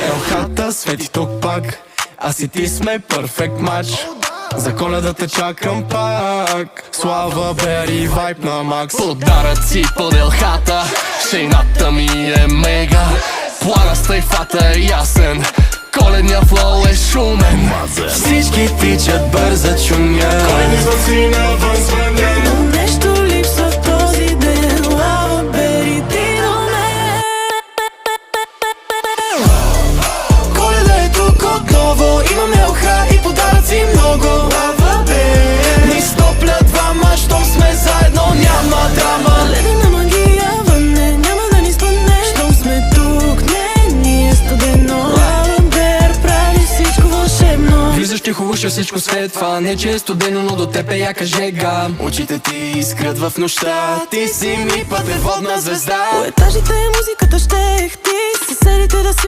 елхата свети тук пак. Аз и ти сме перфект матч. За Коледа те чакам пак. Слава, Бери, вайб на макс. Подаръци под елхата, шейната ми е мега. Плана с тайфата е ясен, коледния флоу е шумен. Всички тичат бърза чуня. Коледни звънци навън звънят. Но нещо липсва в този ден. Лава, Бери, ти до мен. Коледа е тук отново. Имаме елха и подаръци много. Лава, Бери, ни стопля двама, щом сме заедно няма драма. Ледена магия вънне, няма да ни спъне. Щом сме тук, не ни е студено. Лава, Бер прави всичко вълшебно. Влизаш тихо, уша всичко светва. Не че е студено, но до теб е яка жега. Очите ти искрят в нощта. Ти си ми пътеводна звезда. По етажите музиката щех, ти съседите да си